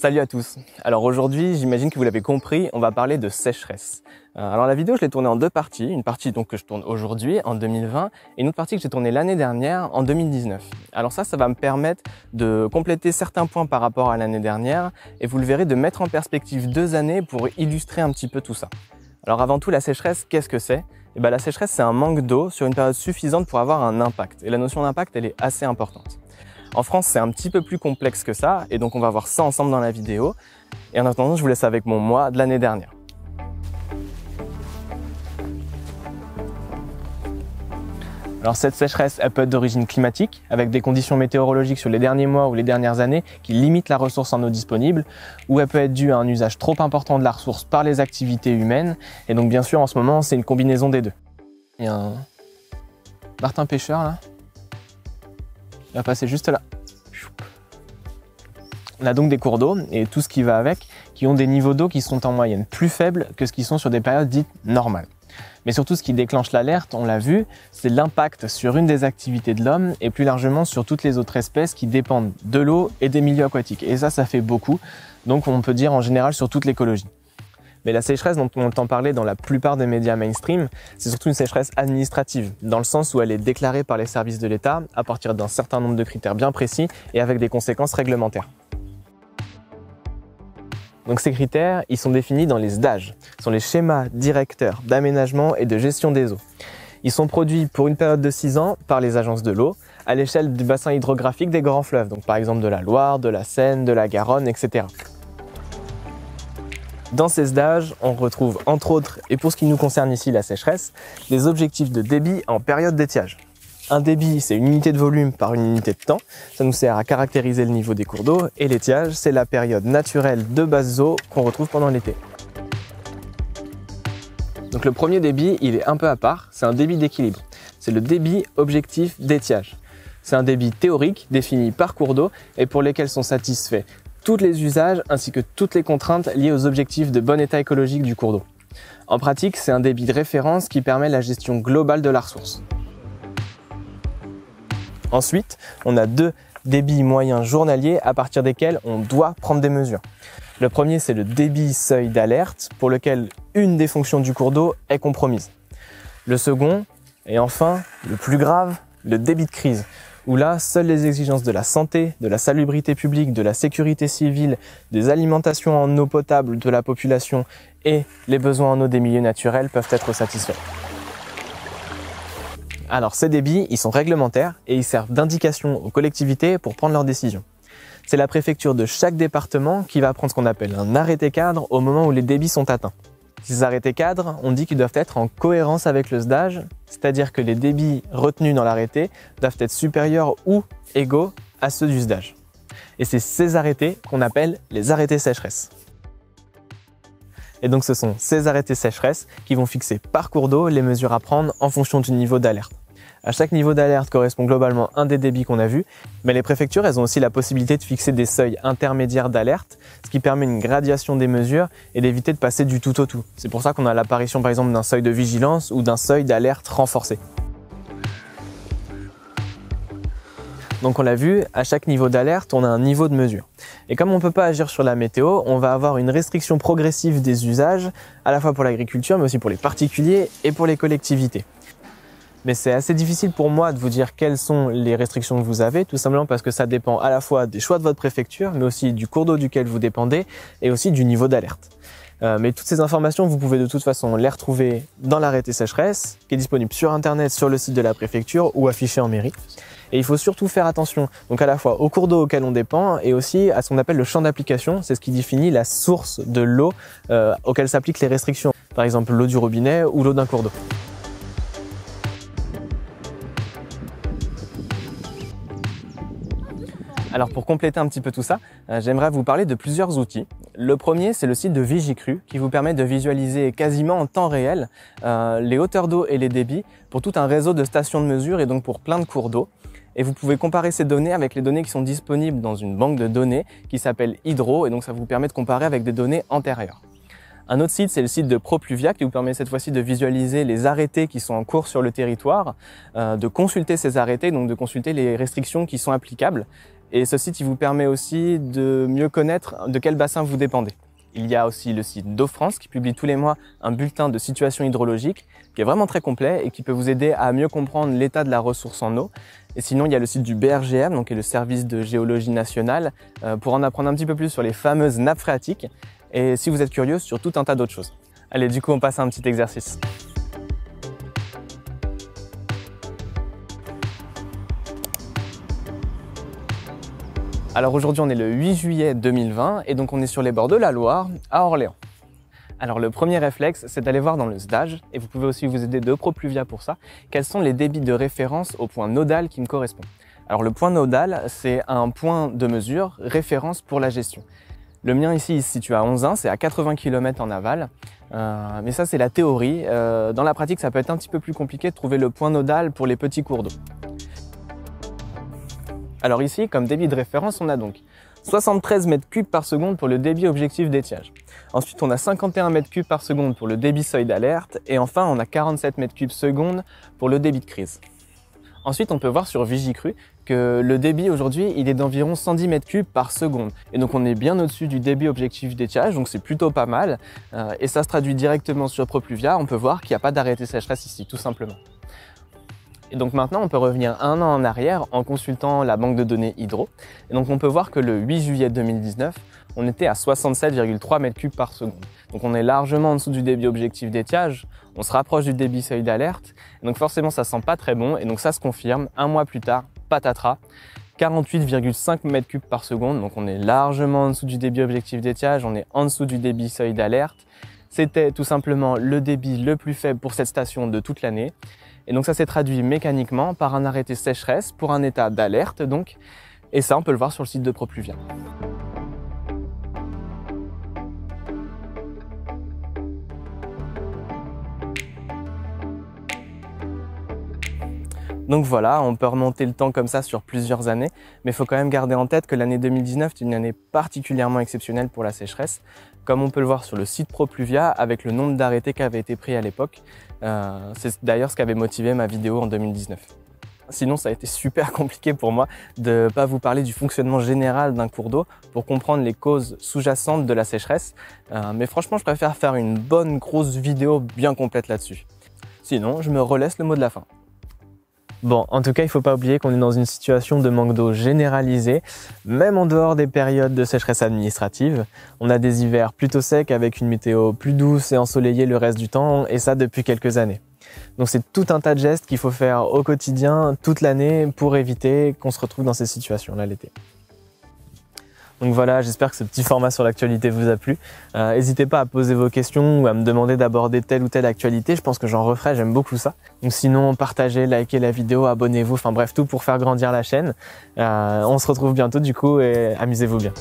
Salut à tous. Alors aujourd'hui, j'imagine que vous l'avez compris, on va parler de sécheresse. Alors la vidéo, je l'ai tournée en deux parties. Une partie donc que je tourne aujourd'hui, en 2020, et une autre partie que j'ai tournée l'année dernière, en 2019. Alors ça va me permettre de compléter certains points par rapport à l'année dernière, et vous le verrez, de mettre en perspective 2 années pour illustrer un petit peu tout ça. Alors avant tout, la sécheresse, qu'est-ce que c'est ? La sécheresse, c'est un manque d'eau sur une période suffisante pour avoir un impact. Et la notion d'impact, elle est assez importante. En France, c'est un petit peu plus complexe que ça, et donc on va voir ça ensemble dans la vidéo. Et en attendant, je vous laisse avec mon moi de l'année dernière. Alors cette sécheresse, elle peut être d'origine climatique, avec des conditions météorologiques sur les derniers mois ou les dernières années qui limitent la ressource en eau disponible, ou elle peut être due à un usage trop important de la ressource par les activités humaines, et donc bien sûr en ce moment, c'est une combinaison des deux. Il y a un Martin pêcheur là. Il va passer juste là. On a donc des cours d'eau et tout ce qui va avec, qui ont des niveaux d'eau qui sont en moyenne plus faibles que ce qui sont sur des périodes dites normales. Mais surtout, ce qui déclenche l'alerte, on l'a vu, c'est l'impact sur une des activités de l'homme et plus largement sur toutes les autres espèces qui dépendent de l'eau et des milieux aquatiques. Et ça fait beaucoup. Donc on peut dire en général sur toute l'écologie. Mais la sécheresse dont on entend parler dans la plupart des médias mainstream, c'est surtout une sécheresse administrative, dans le sens où elle est déclarée par les services de l'État à partir d'un certain nombre de critères bien précis et avec des conséquences réglementaires. Donc ces critères, ils sont définis dans les SDAGE, ce sont les schémas directeurs d'aménagement et de gestion des eaux. Ils sont produits pour une période de 6 ans par les agences de l'eau, à l'échelle du bassin hydrographique des grands fleuves, donc par exemple de la Loire, de la Seine, de la Garonne, etc. Dans ces SDAGE, on retrouve entre autres, et pour ce qui nous concerne ici la sécheresse, les objectifs de débit en période d'étiage. Un débit, c'est une unité de volume par une unité de temps, ça nous sert à caractériser le niveau des cours d'eau, et l'étiage, c'est la période naturelle de basse eau qu'on retrouve pendant l'été. Donc le premier débit, il est un peu à part, c'est un débit d'équilibre. C'est le débit objectif d'étiage. C'est un débit théorique défini par cours d'eau et pour lesquels sont satisfaits tous les usages ainsi que toutes les contraintes liées aux objectifs de bon état écologique du cours d'eau. En pratique, c'est un débit de référence qui permet la gestion globale de la ressource. Ensuite, on a 2 débits moyens journaliers à partir desquels on doit prendre des mesures. Le premier, c'est le débit seuil d'alerte pour lequel une des fonctions du cours d'eau est compromise. Le second, et enfin, le plus grave, le débit de crise, où là, seules les exigences de la santé, de la salubrité publique, de la sécurité civile, des alimentations en eau potable de la population et les besoins en eau des milieux naturels peuvent être satisfaits. Alors ces débits, ils sont réglementaires et ils servent d'indication aux collectivités pour prendre leurs décisions. C'est la préfecture de chaque département qui va prendre ce qu'on appelle un arrêté cadre au moment où les débits sont atteints. Ces arrêtés cadres, on dit qu'ils doivent être en cohérence avec le SDAGE, c'est-à-dire que les débits retenus dans l'arrêté doivent être supérieurs ou égaux à ceux du SDAGE. Et c'est ces arrêtés qu'on appelle les arrêtés sécheresse. Et donc ce sont ces arrêtés sécheresse qui vont fixer par cours d'eau les mesures à prendre en fonction du niveau d'alerte. À chaque niveau d'alerte correspond globalement un des débits qu'on a vu, mais les préfectures, elles ont aussi la possibilité de fixer des seuils intermédiaires d'alerte, ce qui permet une gradation des mesures et d'éviter de passer du tout au tout. C'est pour ça qu'on a l'apparition par exemple d'un seuil de vigilance ou d'un seuil d'alerte renforcé. Donc on l'a vu, à chaque niveau d'alerte, on a un niveau de mesure. Et comme on ne peut pas agir sur la météo, on va avoir une restriction progressive des usages, à la fois pour l'agriculture, mais aussi pour les particuliers et pour les collectivités. Mais c'est assez difficile pour moi de vous dire quelles sont les restrictions que vous avez, tout simplement parce que ça dépend à la fois des choix de votre préfecture, mais aussi du cours d'eau duquel vous dépendez, et aussi du niveau d'alerte. Mais toutes ces informations, vous pouvez de toute façon les retrouver dans l'arrêté sécheresse, qui est disponible sur internet, sur le site de la préfecture ou affiché en mairie. Et il faut surtout faire attention, donc à la fois au cours d'eau auquel on dépend et aussi à ce qu'on appelle le champ d'application, c'est ce qui définit la source de l'eau auquel s'appliquent les restrictions. Par exemple l'eau du robinet ou l'eau d'un cours d'eau. Alors pour compléter un petit peu tout ça, j'aimerais vous parler de plusieurs outils. Le premier, c'est le site de Vigicru qui vous permet de visualiser quasiment en temps réel les hauteurs d'eau et les débits pour tout un réseau de stations de mesure et donc pour plein de cours d'eau. Et vous pouvez comparer ces données avec les données qui sont disponibles dans une banque de données qui s'appelle Hydro et donc ça vous permet de comparer avec des données antérieures. Un autre site, c'est le site de ProPluvia qui vous permet cette fois-ci de visualiser les arrêtés qui sont en cours sur le territoire, de consulter ces arrêtés, donc de consulter les restrictions qui sont applicables Et ce site il vous permet aussi de mieux connaître de quel bassin vous dépendez. Il y a aussi le site d'Eau France qui publie tous les mois un bulletin de situation hydrologique qui est vraiment très complet et qui peut vous aider à mieux comprendre l'état de la ressource en eau. Et sinon, il y a le site du BRGM, donc qui est le service de géologie nationale, pour en apprendre un petit peu plus sur les fameuses nappes phréatiques et si vous êtes curieux sur tout un tas d'autres choses. Allez, du coup, on passe à un petit exercice. Alors aujourd'hui on est le 8 juillet 2020 et donc on est sur les bords de la Loire à Orléans. Alors le premier réflexe c'est d'aller voir dans le SDAGE et vous pouvez aussi vous aider de Propluvia pour ça, quels sont les débits de référence au point nodal qui me correspond. Alors le point nodal c'est un point de mesure référence pour la gestion. Le mien ici il se situe à 11 c'est à 80 km en aval, mais ça c'est la théorie. Dans la pratique ça peut être un petit peu plus compliqué de trouver le point nodal pour les petits cours d'eau. Alors ici, comme débit de référence, on a donc 73 mètres cubes par seconde pour le débit objectif d'étiage. Ensuite, on a 51 mètres cubes par seconde pour le débit seuil d'alerte. Et enfin, on a 47 mètres cubes seconde pour le débit de crise. Ensuite, on peut voir sur Vigicru que le débit aujourd'hui, il est d'environ 110 mètres cubes par seconde. Et donc, on est bien au-dessus du débit objectif d'étiage, donc c'est plutôt pas mal. Et ça se traduit directement sur Propluvia. On peut voir qu'il n'y a pas d'arrêté sécheresse ici, tout simplement. Et donc maintenant, on peut revenir un an en arrière en consultant la banque de données Hydro. Et donc on peut voir que le 8 juillet 2019, on était à 67,3 mètres cubes par seconde. Donc on est largement en dessous du débit objectif d'étiage, on se rapproche du débit seuil d'alerte. Donc forcément, ça sent pas très bon. Et donc ça se confirme, un mois plus tard, patatras, 48,5 mètres cubes par seconde. Donc on est largement en dessous du débit objectif d'étiage, on est en dessous du débit seuil d'alerte. C'était tout simplement le débit le plus faible pour cette station de toute l'année. Et donc ça s'est traduit mécaniquement par un arrêté sécheresse pour un état d'alerte donc. Et ça, on peut le voir sur le site de Propluvia. Donc voilà, on peut remonter le temps comme ça sur plusieurs années, mais il faut quand même garder en tête que l'année 2019 est une année particulièrement exceptionnelle pour la sécheresse, comme on peut le voir sur le site Propluvia avec le nombre d'arrêtés qui avaient été pris à l'époque. C'est d'ailleurs ce qui avait motivé ma vidéo en 2019. Sinon, ça a été super compliqué pour moi de ne pas vous parler du fonctionnement général d'un cours d'eau pour comprendre les causes sous-jacentes de la sécheresse. Mais franchement, je préfère faire une bonne grosse vidéo bien complète là-dessus. Sinon, je me relaisse le mot de la fin. Bon, en tout cas, il ne faut pas oublier qu'on est dans une situation de manque d'eau généralisée, même en dehors des périodes de sécheresse administrative. On a des hivers plutôt secs avec une météo plus douce et ensoleillée le reste du temps, et ça depuis quelques années. Donc c'est tout un tas de gestes qu'il faut faire au quotidien, toute l'année, pour éviter qu'on se retrouve dans ces situations-là l'été. Donc voilà, j'espère que ce petit format sur l'actualité vous a plu. N'hésitez pas à poser vos questions ou à me demander d'aborder telle ou telle actualité. Je pense que j'en referai, j'aime beaucoup ça. Donc sinon, partagez, likez la vidéo, abonnez-vous, enfin bref, tout pour faire grandir la chaîne. On se retrouve bientôt du coup et amusez-vous bien.